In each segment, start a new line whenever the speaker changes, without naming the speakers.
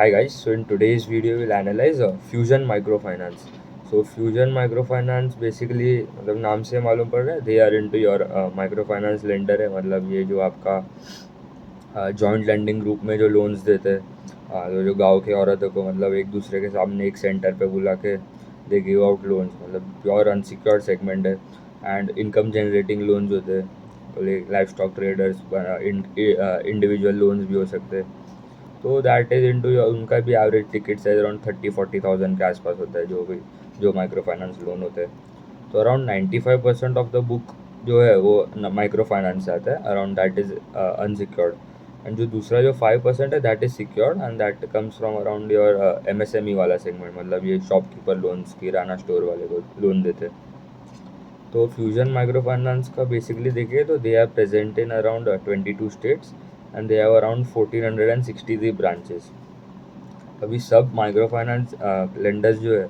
Hi guys, so in today's video we'll analyze Fusion Microfinance. So Fusion Microfinance basically मतलब नाम से मालूम पड़ रहा है they are into your microfinance lender है मतलब ये जो आपका जॉइंट लैंडिंग ग्रुप में जो लोन्स देते हैं जो गांव के औरतों को मतलब एक दूसरे के सामने एक सेंटर पे बुला के दे गिव आउट लोन्स मतलब प्योर अनसिक्योर्ड सेगमेंट है एंड इनकम जनरेटिंग लोन्स होते हैं life stock traders individual loans भी हो सकते हैं तो दैट इज इनटू उनका भी एवरेज टिकट साइज अराउंड 30-40,000 के आसपास होता है जो माइक्रो फाइनेंस लोन होते हैं तो अराउंड 95% ऑफ द बुक जो है वो माइक्रो फाइनेंस से आता है around that is unsecured and जो दूसरा जो 5% है that is secured and that comes from around your MSME वाला सेगमेंट मतलब ये शॉपकीपर लोन्स किराना स्टोर वाले को लोन देते हैं तो फ्यूजन माइक्रो फाइनेंस का बेसिकली देखिए तो they are present in around 22 states and they have around 1463 branches अभी सब माइक्रो फाइनेंस लेंडर्स जो है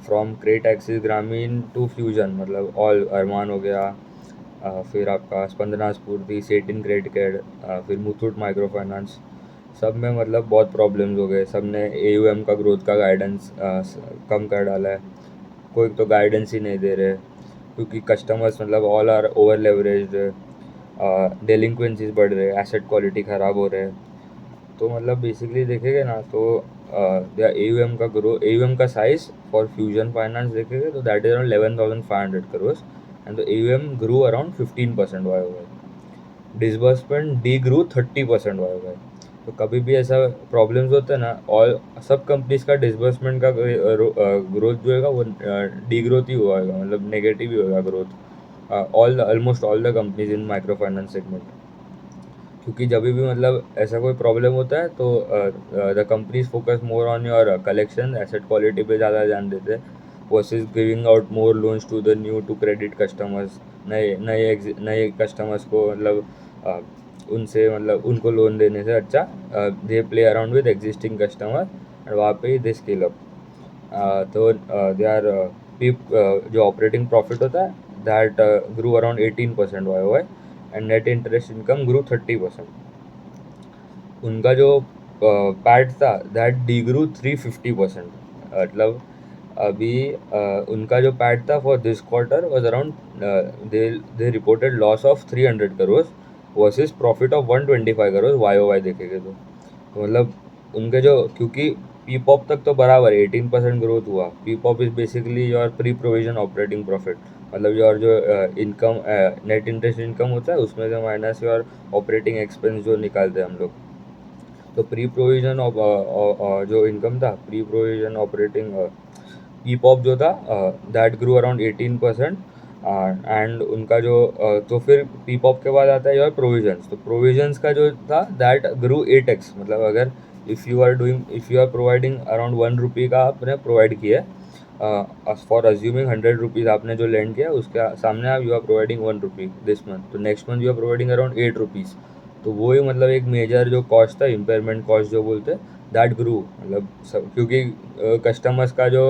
from credit access Grameen to fusion मतलब ऑल अरमान हो गया फिर आपका स्पंदना स्फूर्ति सेटिन क्रेडिट कार्ड फिर मुथूट माइक्रो फाइनेंस सब में मतलब बहुत प्रॉब्लम्स हो गए सब ने एयूएम का ग्रोथ का गाइडेंस कम कर डाला है कोई तो गाइडेंस ही नहीं दे रहे क्योंकि कस्टमर्स मतलब ऑल आर ओवर लेवरेज्ड डेलिंक्वेंसीज बढ़ रहे एसेट क्वालिटी ख़राब हो रहे हैं तो मतलब बेसिकली देखेंगे ना तो एयूएम का ग्रो एयूएम का साइज फॉर फ्यूजन फाइनेंस देखेंगे तो that is around 11,500 crore and the AUM grew around 15% Y disbursement the grew 30% Y तो कभी भी ऐसा प्रॉब्लम्स होता है ना और सब कंपनीज का डिसबर्समेंट का ग्रोथ जो है वो डी ग्रोथ ही हुआ है मतलब नेगेटिव ही होगा growth almost all the companies in micro finance segment क्योंकि जब भी मतलब ऐसा कोई प्रॉब्लम होता है तो the companies focus more on your collection asset quality पे ज़्यादा ध्यान देते हैं versus giving out more loans to the new to credit customers नए कस्टमर्स को मतलब उनसे मतलब उनको लोन देने से अच्छा they play around with existing customer and वहाँ पे ही दे स्केल अप तो दे आर जो ऑपरेटिंग प्रॉफिट होता है that grew around 18% Y and net interest income ग्रू 30% उनका जो पैट था दैट डी ग्रू 350% मतलब अभी उनका जो पैट था for this quarter was around they reported loss of 300 crore versus profit of 125 crore Y O Y देखेंगे तो मतलब उनके जो क्योंकि पी पॉप तक तो बराबर 18% ग्रोथ हुआ P pop is basically your pre provision operating profit मतलब योर जो इनकम नेट इंटरेस्ट इनकम होता है उसमें से माइनस योर ऑपरेटिंग एक्सपेंस जो निकालते हैं हम लोग तो प्री प्रोविजन जो इनकम था pre provision operating P pop जो था दैट ग्रू अराउंड 18% एंड उनका जो तो फिर पी पॉप के बाद आता है योर प्रोविजंस तो प्रोविजंस का जो था दैट ग्रू 8x मतलब अगर if you are providing around 1 rupee का आपने प्रोवाइड किया फॉर अज्यूमिंग 100 रुपीज़ आपने जो लैंड किया उसके सामने आप you are providing 1 rupee this month तो next month you are providing around 8 rupees तो वो ही मतलब एक मेजर जो कॉस्ट था इम्पेयरमेंट कॉस्ट जो बोलते हैं दैट ग्रू मतलब सब क्योंकि कस्टमर्स का जो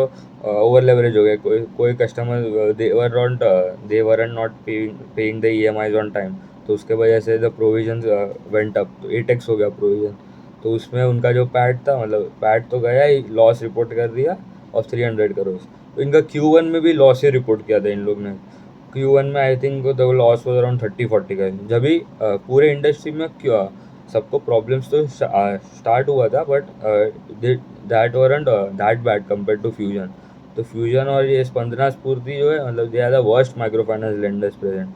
ओवर लेवरेज हो गया कोई customer they were not paying the E M Is on time तो उसके वजह से द प्रोविजन वेंट अप तो 8x हो गया प्रोविजन तो उसमें उनका जो पैट था मतलब पैट तो गया ही लॉस रिपोर्ट कर दिया ऑफ 300 करोड़ तो इनका Q1 में भी लॉस ही रिपोर्ट किया था इन लोग ने Q1 में I think the loss was around 30-40 का जब भी पूरे इंडस्ट्री में सबको प्रॉब्लम्स तो स्टार्ट हुआ था but that weren't that bad compare to fusion तो फ्यूजन और ये स्पंदना स्फूर्ति जो है मतलब they are the worst micro finance lenders present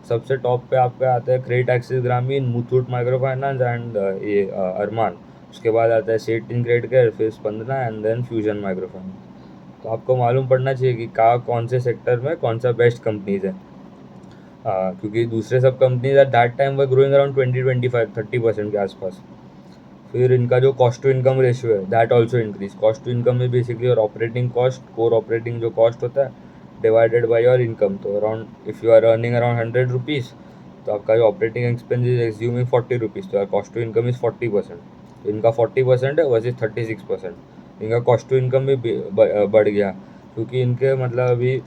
सबसे टॉप पे आपके आते हैं क्रेडिट एक्सिस ग्रामीण मुथूट माइक्रो फाइनेंस एंड ये अरमान उसके बाद आता है सेठ इन क्रेडिट केयर फिर Spandana and then fusion micro finance तो आपको मालूम पड़ना चाहिए कि कौन से सेक्टर में कौन सा बेस्ट कंपनीज है क्योंकि दूसरे सब companies at that time were growing around 20-25-30% के आसपास फिर इनका जो कॉस्ट टू इनकम रेशियो है that also increase cost to income में बेसिकली और ऑपरेटिंग कॉस्ट कोर ऑपरेटिंग जो कॉस्ट होता है डिवाइडेड बाय योर इनकम तो around if you are earning around 100 rupees तो आपका जो operating expense is assuming 40 rupees तो कॉस्ट टू इनकम इज़ 40% तो इनका 40% है वर्सेज 36% इनका कॉस्ट टू इनकम भी बढ़ गया क्योंकि इनके मतलब अभी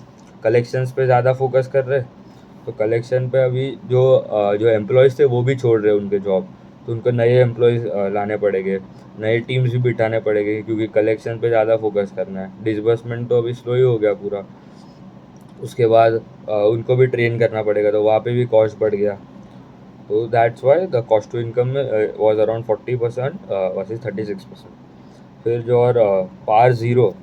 कलेक्शंस पे ज़्यादा फोकस कर रहे तो कलेक्शन पे अभी जो एम्प्लॉयज़ थे वो भी छोड़ रहे उनके जॉब तो उनको नए एम्प्लॉयज़ लाने पड़ेंगे, नए टीम्स भी बिठाने पड़ेंगे, क्योंकि कलेक्शन पे ज़्यादा फोकस करना है। डिसबर्समेंट तो अभी स्लो ही हो गया पूरा। उसके बाद उनको भी ट्रेन करना पड़ेगा, तो वहाँ पे भी कॉस्ट बढ़ गया। तो that's why the cost to income में वॉज अराउंड 40% वर्सेज 36%। फिर जो और PAR zero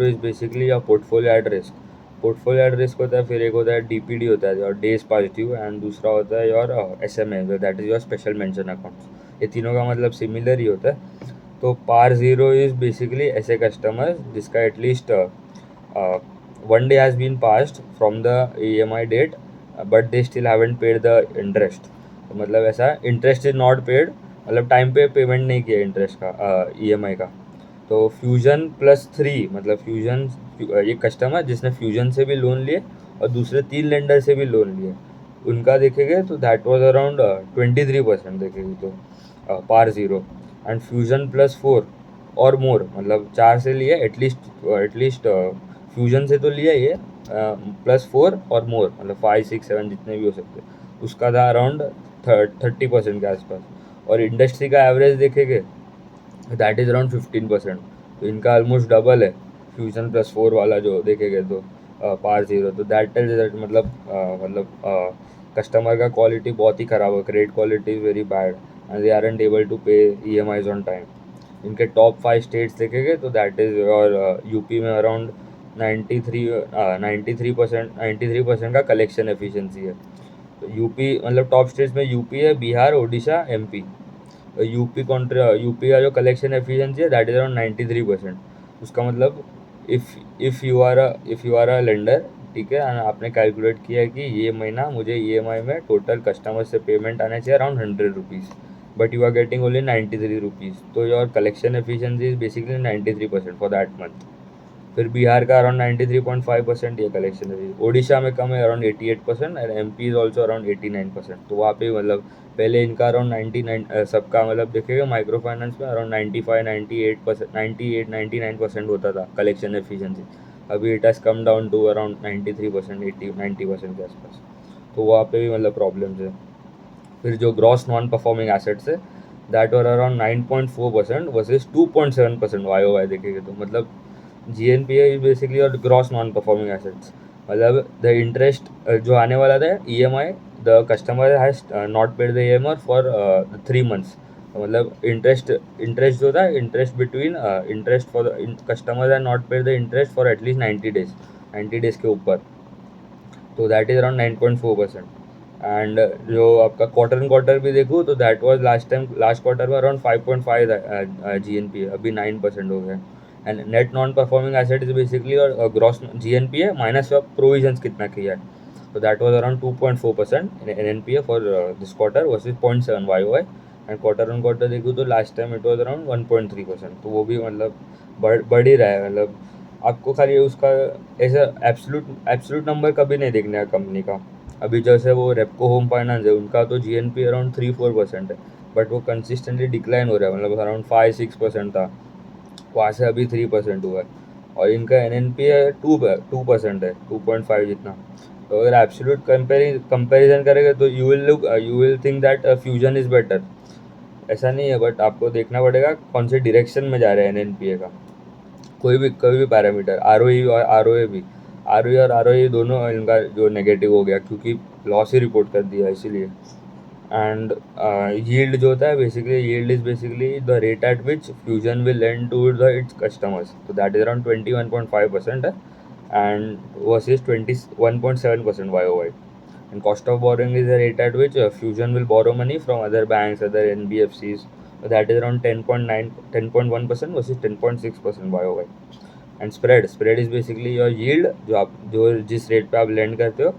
is basically a portfolio at risk. Portfolio at risk होता है, फिर एक होता है डीपीडी होता है और डेज पास्ट ड्यू, एंड दूसरा होता है your SMA, that is your special mention accounts. ये तीनों का मतलब सिमिलर ही होता है। तो पार ज़ीरो इज़ बेसिकली ऐसे कस्टमर्स जिसका at least 1 day has been passed from the EMI date, but they still haven't paid the interest। तो मतलब ऐसा इंटरेस्ट इज नॉट पेड, मतलब टाइम पे पेमेंट नहीं किया इंटरेस्ट का, EMI का। तो फ्यूजन प्लस 3 मतलब फ्यूजन, ये कस्टमर जिसने फ्यूजन से भी लोन लिए और दूसरे 3 लेंडर से भी लोन लिए, उनका देखेंगे तो दैट वाज अराउंड 23% देखेंगे तो PAR zero. And fusion plus 4 और मोर, मतलब 4 से लिए एटलीस्ट फ्यूजन से तो लिया ही है, प्लस 4 और मोर मतलब 5 6 7 जितने भी हो सकते हैं, उसका था अराउंड 30% के आसपास। और इंडस्ट्री का एवरेज देखेंगे दैट इज़ अराउंड 15%। तो इनका ऑलमोस्ट डबल है फ्यूजन प्लस 4 वाला जो देखेंगे तो पार ज़ीरो। तो दैट टेल्स दैट मतलब कस्टमर का क्वालिटी बहुत ही ख़राब है, credit quality is very bad and they aren't able to pay EMIs on time. इनके टॉप 5 स्टेट्स देखेंगे तो दैट इज़ और यूपी में अराउंड 93% का कलेक्शन एफिशिएंसी है। तो यूपी मतलब टॉप स्टेट्स में यूपी है, बिहार, ओडिशा, MP। यूपी का जो कलेक्शन एफिशिएंसी है दैट इज़ अराउंड 93%। उसका मतलब if you are a lender, ठीक है, and आपने कैलकुलेट किया है कि ये महीना मुझे EMI में टोटल कस्टमर से पेमेंट आना चाहिए around 100 rupees, but you are getting only 93 rupees, तो your collection efficiency is basically 93% for that month. फिर बिहार का अराउंड 93.5% ये कलेक्शन है। ओडिशा में कम है around 88% and MP is also around 89%। तो वहाँ पे मतलब पहले इनका अराउंड 99 सबका मतलब देखेगा माइक्रो फाइनेंस में अराउंड 95 98% 99% होता था कलेक्शन एफिशिएंसी। अभी it has come down to around 93% 90% के आसपास। तो वहाँ पे भी मतलब प्रॉब्लम्स है। फिर जो ग्रॉस नॉन परफॉर्मिंग एसेट्स है that were around 9.4% versus 2.7% YOY देखेंगे तो मतलब GNPA इज बेसिकली और ग्रॉस नॉन परफॉर्मिंग एसेट्स, मतलब द इंटरेस्ट जो आने वाला था EMI, the customer has not paid the EMI for 3 months। मतलब इंटरेस्ट जो था interest between interest for customer has not paid the interest for at least 90 days के ऊपर। तो दैट इज़ अराउंड 9.4%। एंड जो आपका क्वार्टर एंड क्वार्टर भी देखूँ तो दैट वाज लास्ट क्वार्टर में अराउंड 5.5 GNPA, अभी 9% हो गया। And net non performing asset is basically और gross GNPA minus of provisions कितना किया है। तो that was around 2.4% in NPA for this quarter versus 0.7 YOY। And quarter on quarter देखूँ तो last time it was around 1.3%। तो वो भी मतलब बढ़ ही रहा है। मतलब आपको खाली उसका ऐसा एब्सोल्यूट नंबर कभी नहीं देखना है कंपनी का। अभी जैसे वो रेपको होम फाइनेंस है, उनका तो GNP अराउंड 3-4% है, बट वो कंसिस्टेंटली डिक्लाइन हो रहा है, मतलब अराउंड 5-6% था, वहाँ से अभी 3% हुआ है। और इनका NNP है 2% है, 2.5 जितना। तो अगर एब्सोल्यूट कंपेरिजन करेंगे तो you will think that fusion is better. ऐसा नहीं है, बट आपको देखना पड़ेगा कौन से डायरेक्शन में जा रहे हैं NNPA का। कोई भी पैरामीटर, ROE और ROA भी, ROE और ROE दोनों इनका जो नेगेटिव हो गया क्योंकि लॉस ही रिपोर्ट कर दिया इसीलिए। एंड यील्ड जो होता है basically, yield is basically the rate at which fusion will lend to the its customers. तो दैट इज अराउंड 21.5% है and versus 21.7% YOY। And cost of borrowing is the rate at which fusion will borrow money from other banks, other NBFCs। That is around 10.1% versus 10.6% YOY। And spread is basically your yield, जो जिस rate पे आप lend करते हो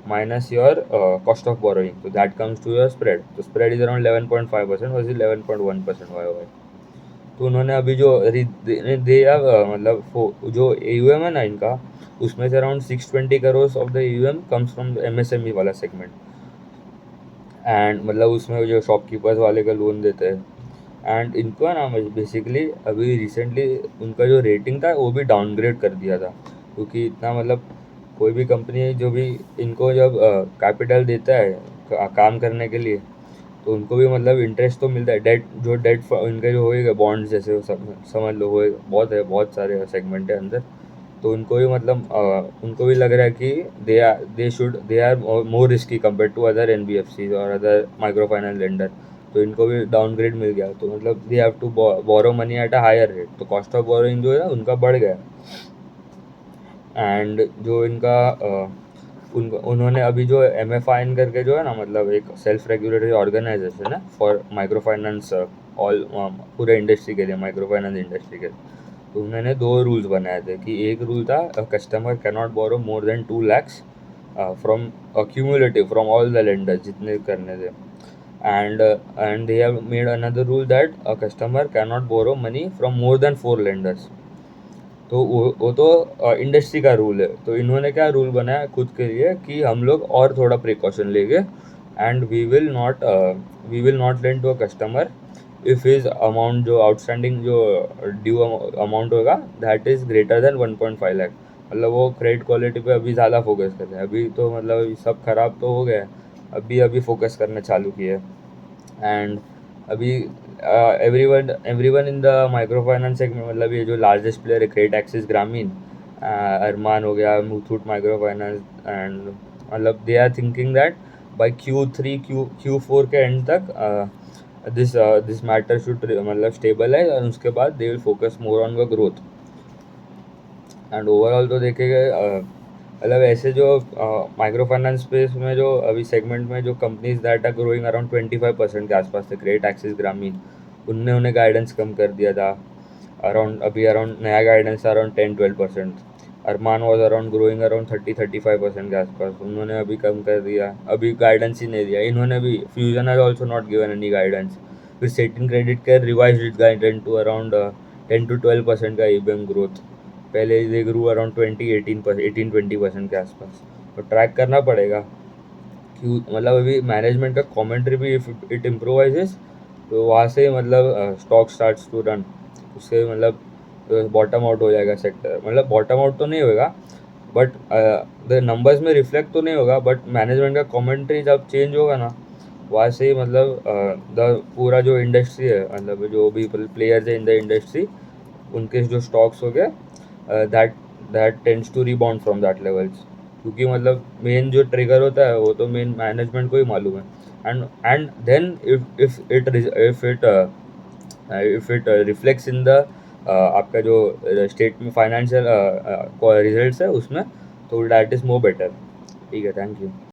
minus your cost of borrowing, तो that comes to your spread. तो spread is around 11.5% versus 11.1% YOY। तो उन्होंने अभी जो दिया मतलब जो AUM है ना इनका, उसमें से around 620 crore of the AUM comes from MSME वाला सेगमेंट। एंड मतलब उसमें जो शॉपकीपर्स वाले का लोन देते हैं। एंड इनको है ना बेसिकली अभी रिसेंटली उनका जो रेटिंग था वो भी डाउनग्रेड कर दिया था, क्योंकि इतना मतलब कोई भी कंपनी जो भी इनको जब कैपिटल देता है काम करने के लिए, तो उनको भी मतलब इंटरेस्ट तो मिलता है। डेट इनके जो होएगा बॉन्ड्स जैसे वो सब समझ लो होएगा, बहुत सारे सेगमेंट है अंदर। तो उनको भी मतलब उनको भी लग रहा है कि they are more risky compare to other NBFC और अदर माइक्रो फाइनेंस लेंडर। तो इनको भी डाउनग्रेड मिल गया, तो मतलब they have to borrow money at a higher rate, तो कॉस्ट ऑफ बोरोइंग जो है ना उनका बढ़ गया। एंड जो इनका उन्होंने अभी जो एम एफ आई एन करके जो है ना, मतलब एक सेल्फ रेगुलेटरी ऑर्गेनाइजेशन है फॉर माइक्रो फाइनेंस, ऑल पूरे इंडस्ट्री के लिए, माइक्रो फाइनेंस इंडस्ट्री के लिए। तो उन्होंने दो रूल्स बनाए थे कि एक रूल था customer can not borrow more than 2 lakhs from cumulative from all the lenders जितने करने थे। And they have made another rule that a customer can not borrow money from more than 4 lenders। तो वो तो industry का rule है। तो इन्होंने क्या रूल बनाया खुद के लिए कि हम लोग और थोड़ा प्रिकॉशन लेंगे, and we will not lend to a customer if his amount जो आउटस्टैंडिंग जो ड्यू अमाउंट होगा that is greater than 1.5 lakh. मतलब वो क्रेडिट क्वालिटी पे अभी ज़्यादा फोकस कर रहे हैं। अभी तो मतलब अभी सब खराब तो हो गया है, अभी फोकस करना चालू किया है। एंड अभी everyone in the micro finance segment, मतलब ये जो लार्जेस्ट प्लेयर है क्रेडिट एक्सिस ग्रामीण, अरमान हो गया, मुथूट माइक्रो फाइनेंस, एंड मतलब they are thinking that by Q4 के एंड तक दिस मैटर शुड मतलब स्टेबल है, और उसके बाद they will focus more on the growth. And overall तो देखेगा मतलब ऐसे जो माइक्रो फाइनेंस स्पेस में जो अभी सेगमेंट में जो companies that are growing around 25% के आसपास थे, क्रेडिट एक्सिस ग्रामीण, उनने उन्हें गाइडेंस कम कर दिया था। अराउंड नया गाइडेंस था around 10-12%। Arman was around growing around 30-35% के आसपास, उन्होंने अभी कम कर दिया, अभी गाइडेंस ही नहीं दिया इन्होंने भी। Fusion has also not given any guidance. फिर Satin credit care revise it guidance to around 10-12% का ईबीएम ग्रोथ। पहले दे ग्रू अराउंड 18-20% के आसपास। तो ट्रैक करना पड़ेगा क्यों, मतलब अभी मैनेजमेंट का कमेंट्री भी इफ इट इम्प्रोवाइजेस, तो वहाँ से मतलब स्टॉक स्टार्ट्स टू रन, उससे मतलब बॉटम आउट हो जाएगा सेक्टर। मतलब बॉटम आउट तो नहीं होगा, बट द नंबर्स में रिफ्लेक्ट तो नहीं होगा, बट मैनेजमेंट का कमेंट्री जब चेंज होगा ना, वहाँ से ही मतलब द पूरा जो इंडस्ट्री है, मतलब जो भी प्लेयर्स है इन द इंडस्ट्री, उनके जो स्टॉक्स हो गए that that tends to rebound from that levels. क्योंकि मतलब मेन जो ट्रिगर होता है वो तो मेन मैनेजमेंट को ही मालूम है। And then if it reflects in the आपका जो स्टेट में फाइनेंशियल रिजल्ट्स है उसमें, तो दैट इज मोर बेटर। ठीक है, थैंक यू।